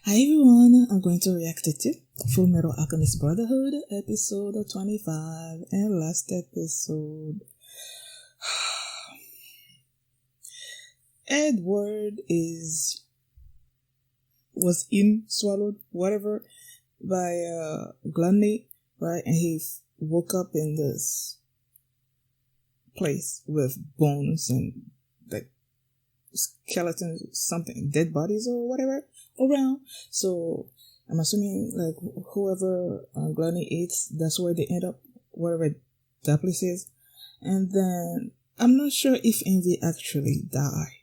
everyone, I'm going to react to Fullmetal Alchemist Brotherhood episode 25 and last episode. Edward was swallowed, whatever, by gluttony, right? And he woke up in this place with bones and like skeletons, something, dead bodies or whatever around. So I'm assuming like whoever gluttony eats, that's where they end up, wherever that place is. And then I'm not sure if Envy actually died.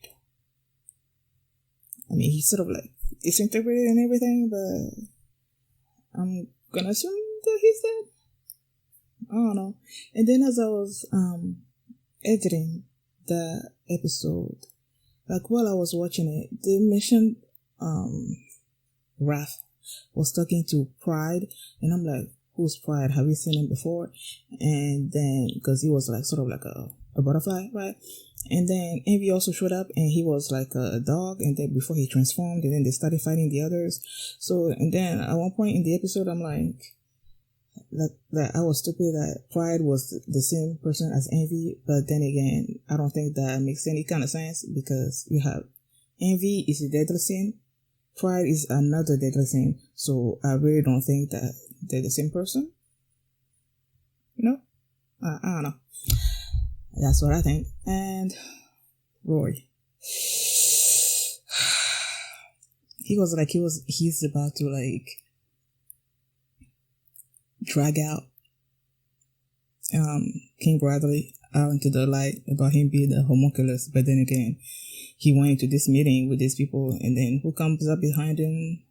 I mean, he sort of like disintegrated and everything, but I'm gonna assume that he's dead. I don't know. And then as I was editing the episode, like while I was watching it, they mentioned Wrath was talking to Pride, and I'm like, who's Pride? Have you seen him before? And then because he was like sort of like a butterfly, right? And then Envy also showed up, and he was like a dog, and then before he transformed, and then they started fighting the others. So, and then at one point in the episode, I'm like that I was stupid that Pride was the same person as Envy, but then again, I don't think that makes any kind of sense, because you have Envy is a deadly sin, Pride is another deadly sin, so I really don't think that they're the same person. You know? I don't know. That's what I think. And Roy, he's about to like drag out King Bradley out into the light about him being a homunculus, but then again, he went into this meeting with these people, and then who comes up behind him?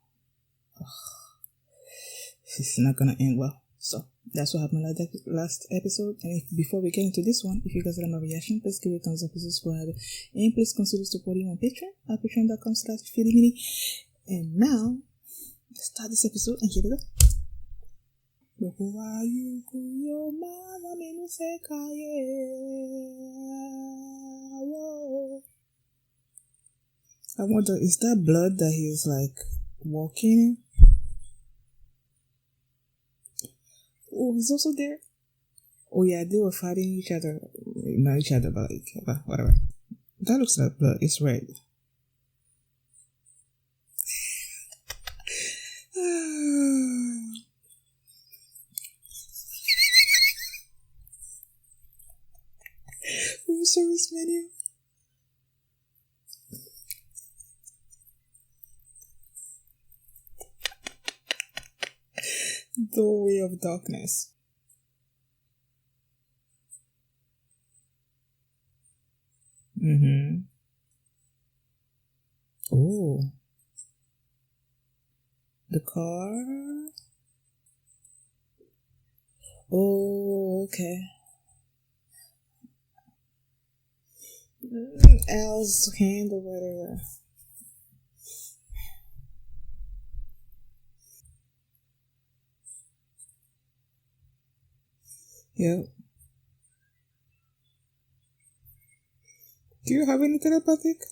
It's not gonna end well. So that's what happened like that last episode. And before we get into this one, if you guys like my reaction, please give it a thumbs up, please subscribe, and please consider supporting on Patreon at patreon.com/feelimini. And now let's start this episode, and here we go. I wonder, is that blood that he's like walking in? Oh, he's also there. Oh yeah, they were fighting each other. Not each other, but like, whatever. That looks like blood. It's red. Room service menu. Doorway of darkness. Oh. The car. Oh, okay. Al's hand or whatever. Yep. Do you have any telepathic?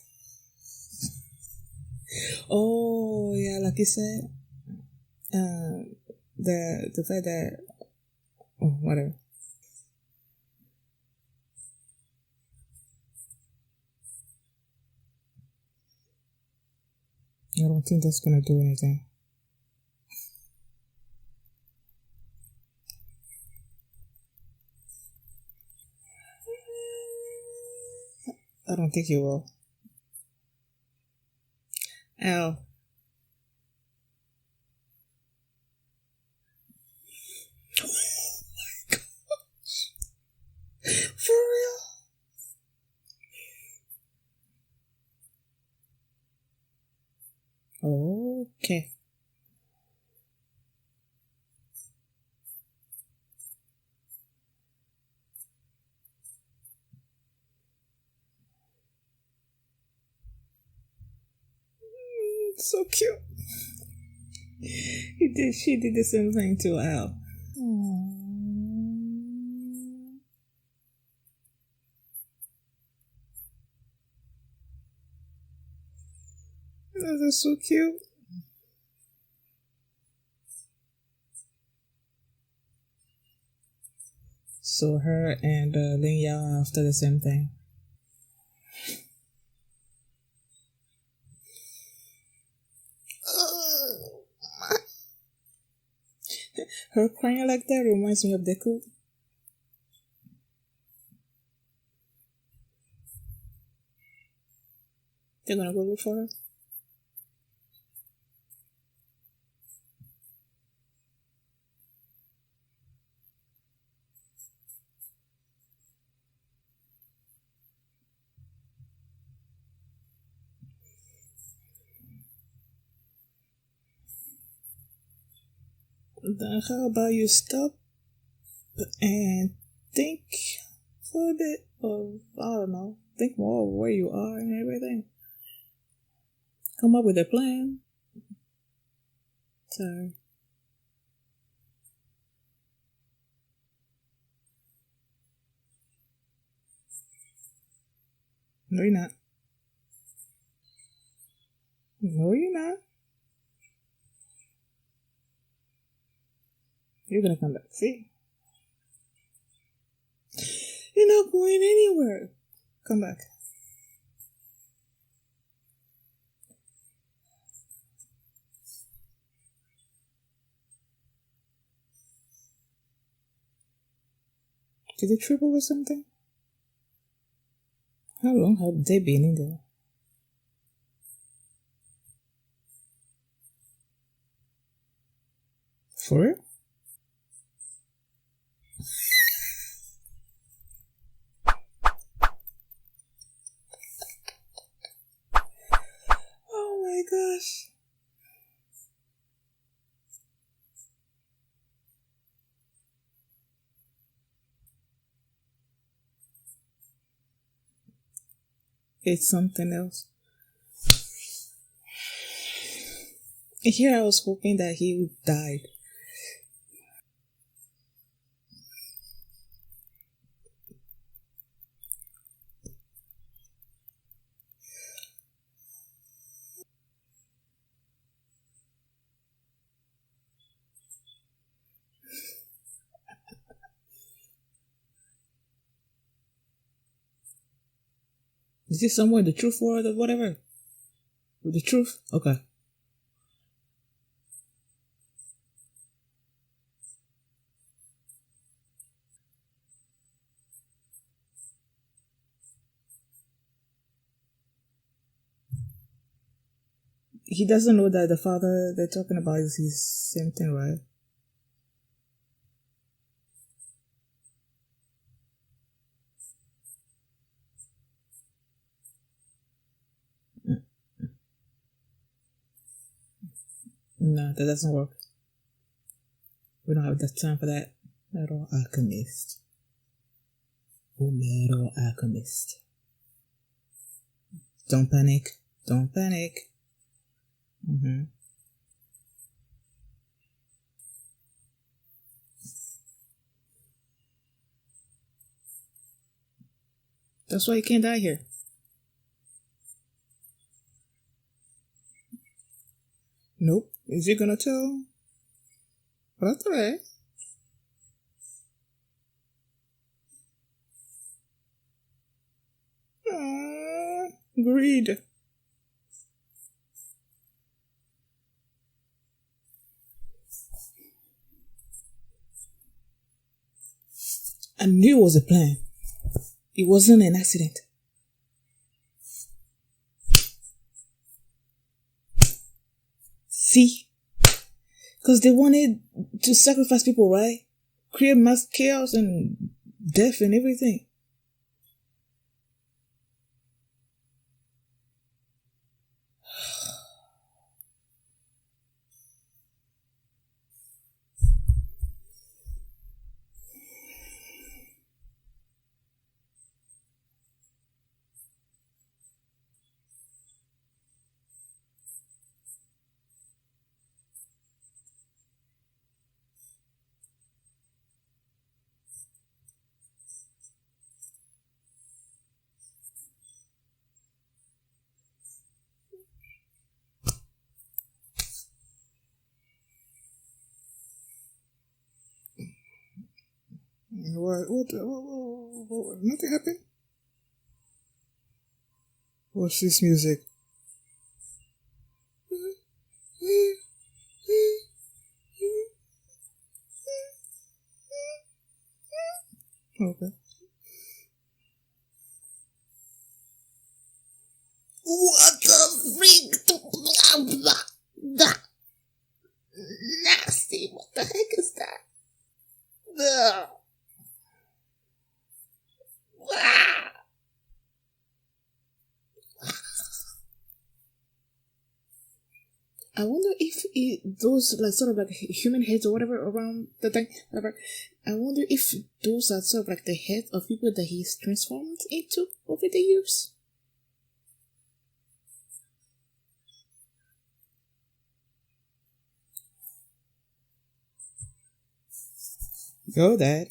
Oh yeah, like you said, the fact that whatever. I don't think that's gonna do anything. I don't think he will. Al. Oh my gosh. For real? Okay. So cute. She did the same thing to Al. Aww. That's so cute. So her and Ling Yao are after the same thing. Her crying like that reminds me of Deku. They're gonna go look for her. Then how about you stop and think for a bit of, I don't know, think more of where you are and everything. Come up with a plan. Sorry. No, you're not. No, you're not. You're gonna come back. See? You're not going anywhere. Come back. Did they trip over something? How long have they been in there? For real? Oh my gosh. It's something else. Here I was hoping that he died. Is this somewhere the truth word or whatever? With the truth? Okay. He doesn't know that the father they're talking about is his same thing, right? No, that doesn't work. We don't have the time for that. Metal Alchemist. Fullmetal Alchemist. Don't panic. Don't panic. That's why you can't die here. Nope. Is he gonna tell? But that's alright. Greed. I knew it was a plan. It wasn't an accident. See? Because they wanted to sacrifice people, right? Create mass chaos and death and everything. What? Nothing happened? What's this music? Okay. What the freak? Nasty. What the heck is that? Ugh. Ah. I wonder if those like sort of like human heads or whatever around the thing, whatever. I wonder if those are sort of like the heads of people that he's transformed into over the years. Go, Dad.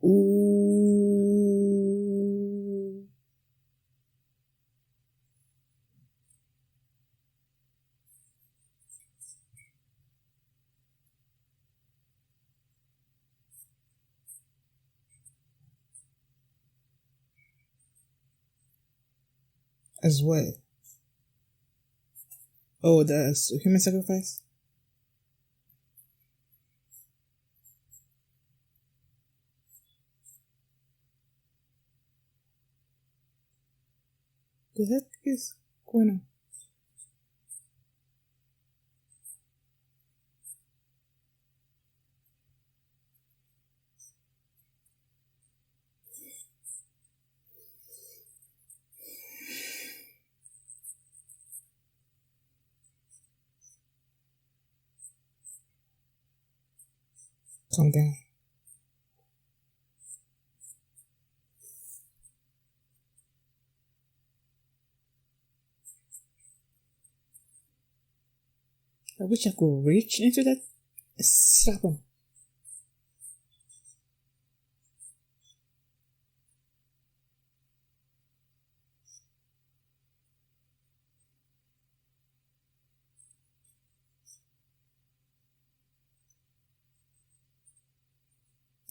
Ooh. As well. Oh, the human sacrifice? The heck is going on? Calm down. I wish I could reach into that. Slap him.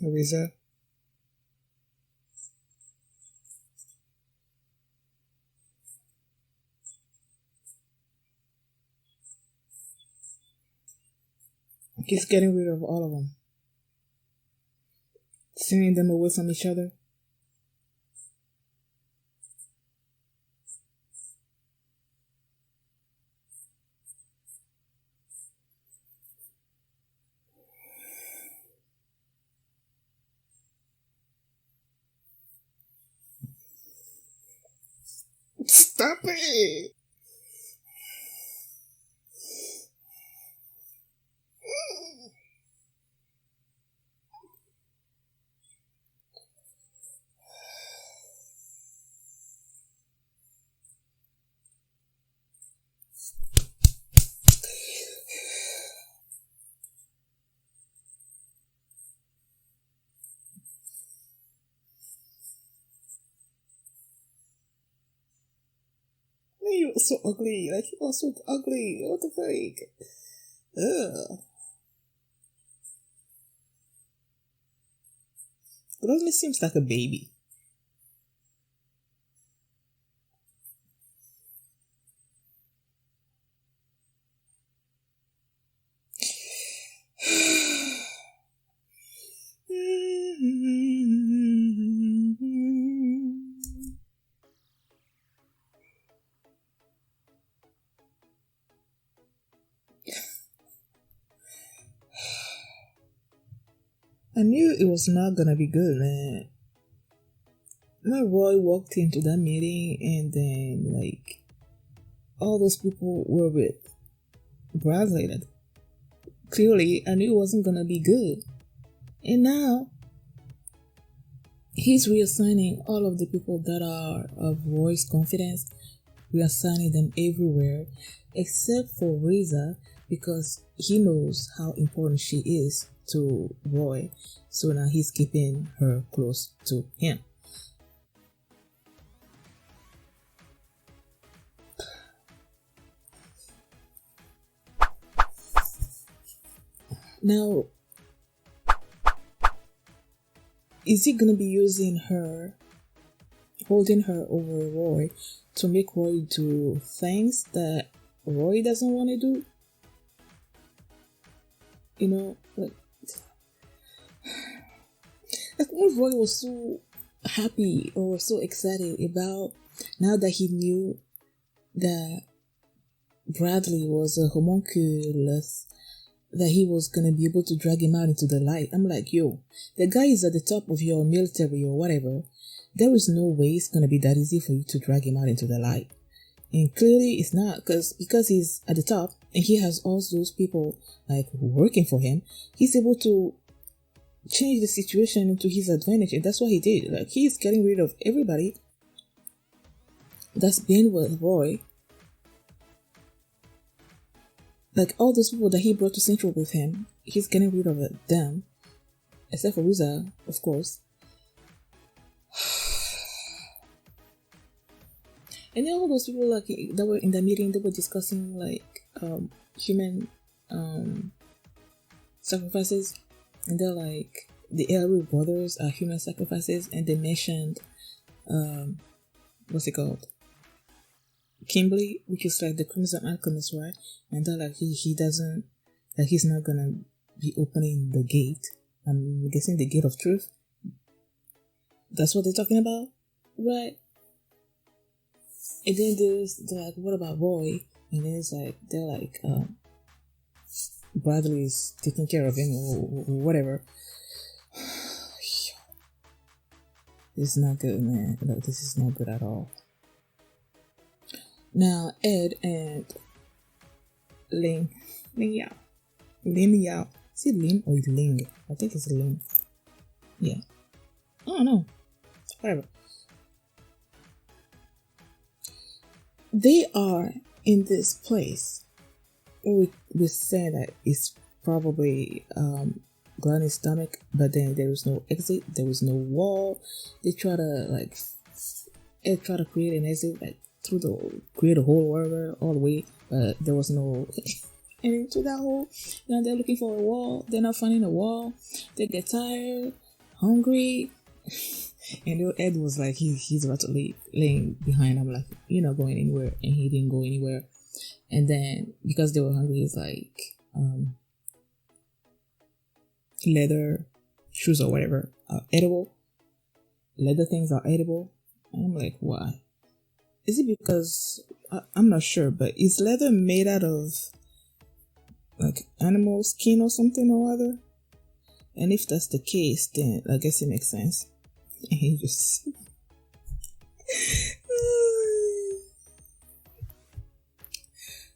Eraser. He's getting rid of all of them. Sending them away from each other. Stop it! You were so ugly. Like, you were so ugly. What the fuck? Ugh. Rodney seems like a baby. I knew it was not gonna be good, man. When Roy walked into that meeting and then, like, all those people were with Bradley. Clearly, I knew it wasn't gonna be good. And now, he's reassigning all of the people that are of Roy's confidence, reassigning them everywhere, except for Reza, because he knows how important she is to Roy. So now he's keeping her close to him. Now, is he gonna be using her, holding her over Roy to make Roy do things that Roy doesn't want to do? You know, like when Roy was so happy or so excited about, now that he knew that Bradley was a homunculus, that he was gonna be able to drag him out into the light. I'm like, yo, the guy is at the top of your military or whatever. There is no way it's gonna be that easy for you to drag him out into the light. And clearly it's not, because he's at the top and he has all those people like working for him. He's able to change the situation into his advantage, and that's what he did. Like, he's getting rid of everybody that's been with Roy. Like, all those people that he brought to Central with him, he's getting rid of them, except for Ruza, of course. And then all those people like that were in the meeting, they were discussing like human sacrifices, and they're like, the Elwood brothers are human sacrifices, and they mentioned what's it called, Kimberly, which is like the Crimson Alchemist, right? And they're like, he doesn't, like, he's not gonna be opening the gate. I'm guessing the gate of truth. That's what they're talking about, right? And then they're like, what about Roy? And then it's like, they're like, Bradley's taking care of him or whatever. This is not good, man. Like, this is not good at all. Now, Ed and Lin Yao. Is it Lin or Ling? I think it's Lin. Yeah. I don't know. Whatever. They are in this place. We say that it's probably Granny's stomach, but then there is no exit, there is no wall. They try to create an exit like create a hole wherever all the way, but there was no ending to that hole. Now they're looking for a wall. They're not finding a wall. They get tired, hungry. And Ed was like, he's about to leave, laying behind. I'm like, you're not going anywhere, and he didn't go anywhere. And then because they were hungry, he's like, leather shoes or whatever are edible. Leather things are edible. And I'm like, why? Is it because I'm not sure, but is leather made out of like animal skin or something or other? And if that's the case, then I guess it makes sense. And he just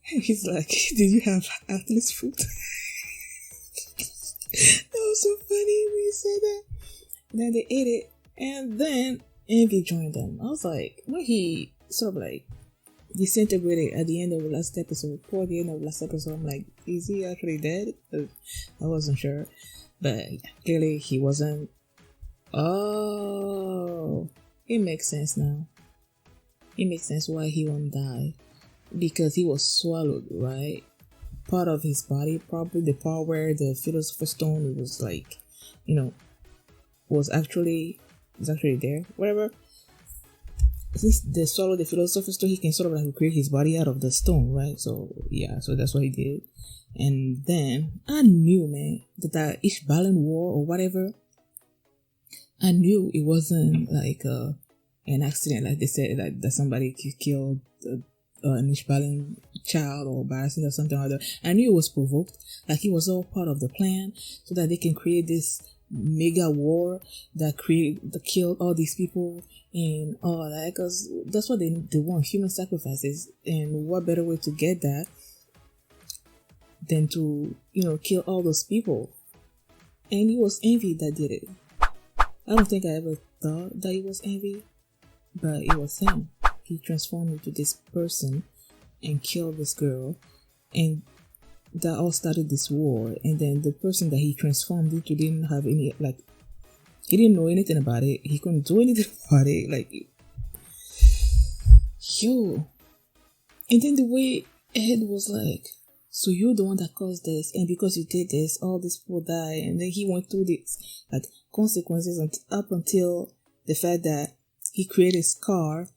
he's like, did you have athlete's foot? That was so funny when you said that. And then they ate it, and then Envy joined them. I was like, when he sort of like disintegrated at the end of the last episode, toward the end of the last episode, I'm like, is he actually dead? I wasn't sure, but clearly he wasn't. Oh, it makes sense now. It makes sense why he won't die, because he was swallowed, right? Part of his body, probably the part where the Philosopher's Stone was like, was actually there, whatever. Since they swallowed the Philosopher's Stone, he can sort of like create his body out of the stone, right? So yeah, so that's what he did. And then I knew, man, that Ishbalan war or whatever, I knew it wasn't like an accident, like they said, like that somebody killed an Ishbalan child or by accident or something like that. I knew it was provoked, like it was all part of the plan, so that they can create this mega war that killed all these people and all that, because that's what they want, human sacrifices. And what better way to get that than to kill all those people? And it was Envy that did it. I don't think I ever thought that it was Envy, but it was him. He transformed into this person and killed this girl, and that all started this war. And then the person that he transformed into didn't have any, like, he didn't know anything about it. He couldn't do anything about it. Like, yo. And then the way Ed was like so you're the one that caused this, and because you did this, all these people die. And then he went through this like consequences up until the fact that he created Scar,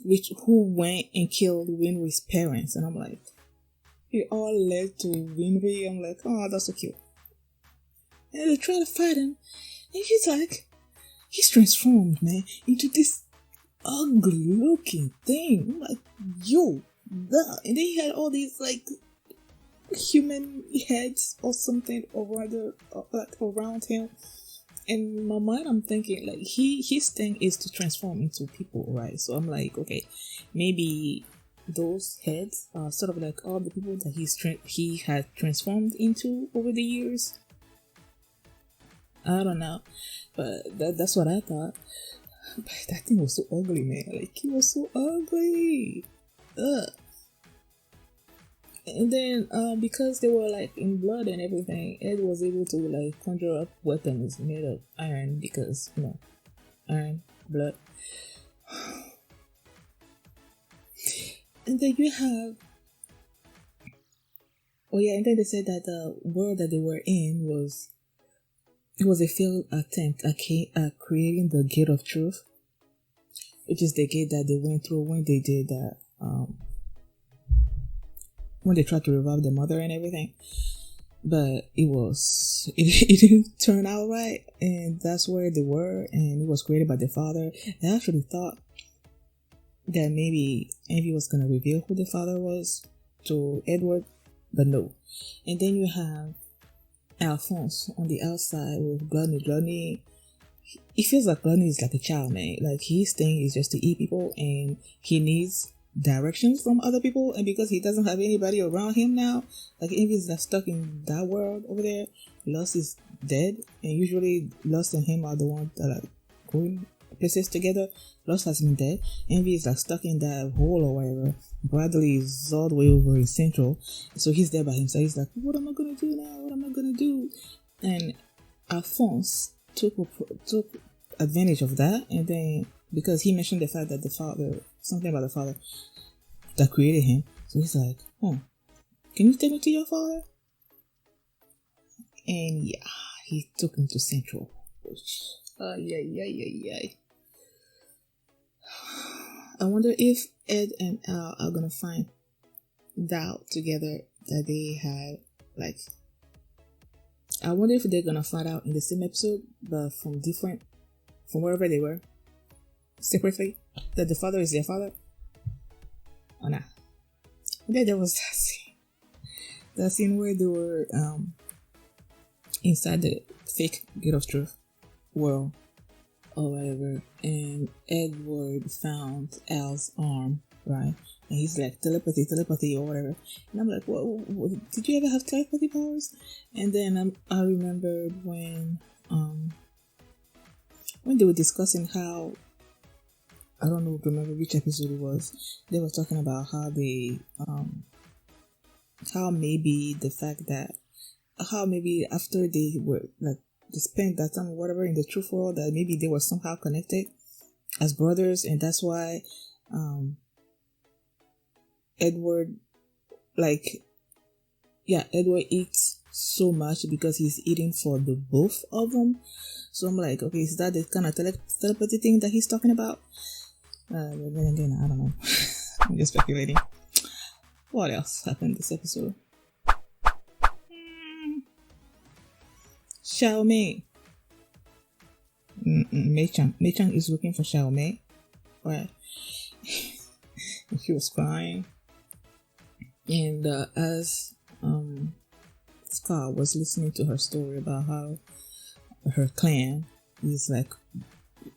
who went and killed Winry's parents. And I'm like, it all led to Winry. I'm like, oh, that's so cute. And they try to fight him, and he's transformed, man, into this ugly looking thing. I'm like, yo, duh. And then he had all these like human heads or something around him. And in my mind, I'm thinking like his thing is to transform into people, right? So I'm like, okay, maybe those heads are sort of like all the people that he had transformed into over the years. I don't know, but that's what I thought. But that thing was so ugly, man. Like, he was so ugly. Ugh. And then, because they were like in blood and everything, Ed was able to like conjure up weapons made of iron because, iron, blood. And then you have, and then they said that the world that they were in was a failed attempt at creating the Gate of Truth, which is the gate that they went through when they did that, when they tried to revive the mother and everything. But it didn't turn out right, and that's where they were, and it was created by the father. I actually thought that maybe Envy was gonna reveal who the father was to Edward, but no. And then you have Alphonse on the outside with Gluttony. It feels like Gluttony is like a child, man. Like, his thing is just to eat people, and he needs directions from other people. And because he doesn't have anybody around him now, like, Envy is like stuck in that world over there. Lust is dead, and usually Lust and him are the ones that are going places together. Lust has been dead. Envy is like stuck in that hole or whatever. Bradley is all the way over in Central, so he's there by himself. He's like, what am I gonna do now? What am I gonna do? And Alphonse took advantage of that, and then because he mentioned the fact that something about the father that created him, so he's like, can you take me to your father? And yeah, he took him to Central. I wonder if Ed and Al are gonna find out together that they had, like, I wonder if they're gonna find out in the same episode, but from wherever they were, separately, that the father is their father, or not. And then there was that scene where they were inside the fake Gate of Truth world or whatever, and Edward found Al's arm, right? And he's like, telepathy or whatever. And I'm like, what did you ever have telepathy powers? And then I remembered when they were discussing how, I don't remember which episode it was, they were talking about how they how maybe after they were like, they spent that time or whatever in the truth world, that maybe they were somehow connected as brothers, and that's why Edward eats so much because he's eating for the both of them. So I'm like, okay, is that the kind of telepathy thing that he's talking about? But then again, I don't know. I'm just speculating. What else happened this episode? Xiaomei. Mei-chan is looking for Xiaomei. Right. She was crying. And as Scar was listening to her story about how her clan is like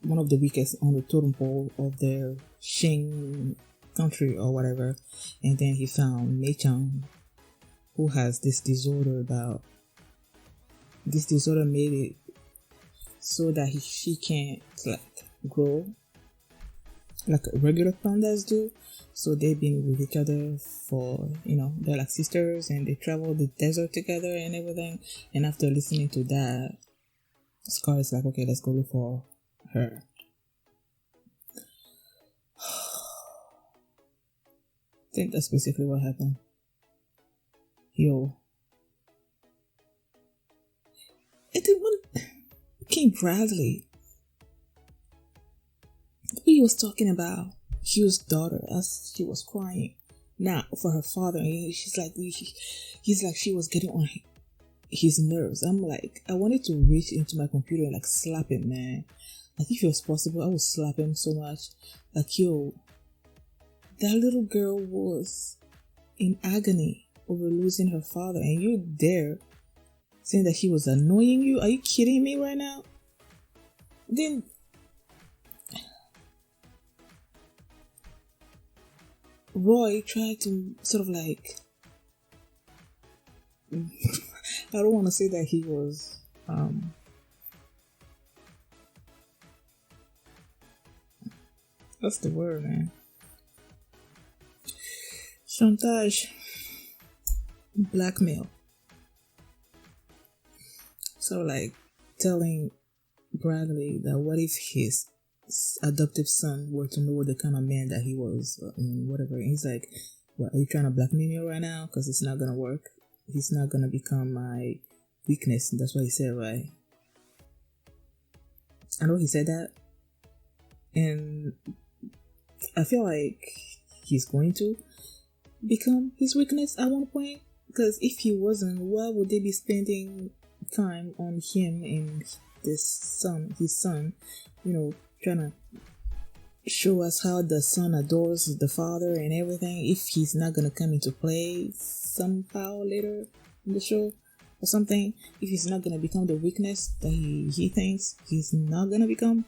one of the weakest on the totem pole of their Xing country or whatever, and then he found Mei-chan, who has this disorder made it so that she can't like grow like regular pandas do. So they've been with each other for, they're like sisters, and they travel the desert together and everything. And after listening to that, Scar is like, okay, let's go look for her. I think that's basically what happened. Yo. And then when King Bradley, he was talking about Hugh's daughter as she was crying. Now for her father, and he's like, she was getting on his nerves. I'm like, I wanted to reach into my computer and like slap him, man. Like if it was possible, I would slap him so much. Like, yo, that little girl was in agony over losing her father, and you're there saying that he was annoying you. Are you kidding me right now? Then Roy tried to sort of like, I don't want to say that he was what's the word, man? Chantage, blackmail. So like telling Bradley that what if his adoptive son were to know the kind of man that he was, and whatever. And he's like, what, are you trying to blackmail me right now? Because it's not gonna work. He's not gonna become my weakness. That's what he said, right? I know he said that, and I feel like he's going to become his weakness at one point. Because if he wasn't, why would they be spending time on him and his son, you know, trying to show us how the son adores the father and everything, if he's not gonna come into play somehow later in the show or something, if he's not gonna become the weakness that he thinks he's not gonna become.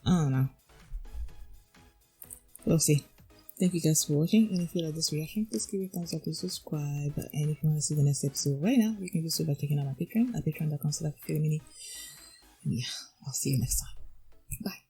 I don't know. We'll see. Thank you guys for watching, and if you like this reaction, please give it a thumbs up and subscribe. And if you want to see the next episode right now, you can do so by checking out my Patreon at patreon.com/FullMetalAlchemist. Yeah, I'll see you next time. Bye.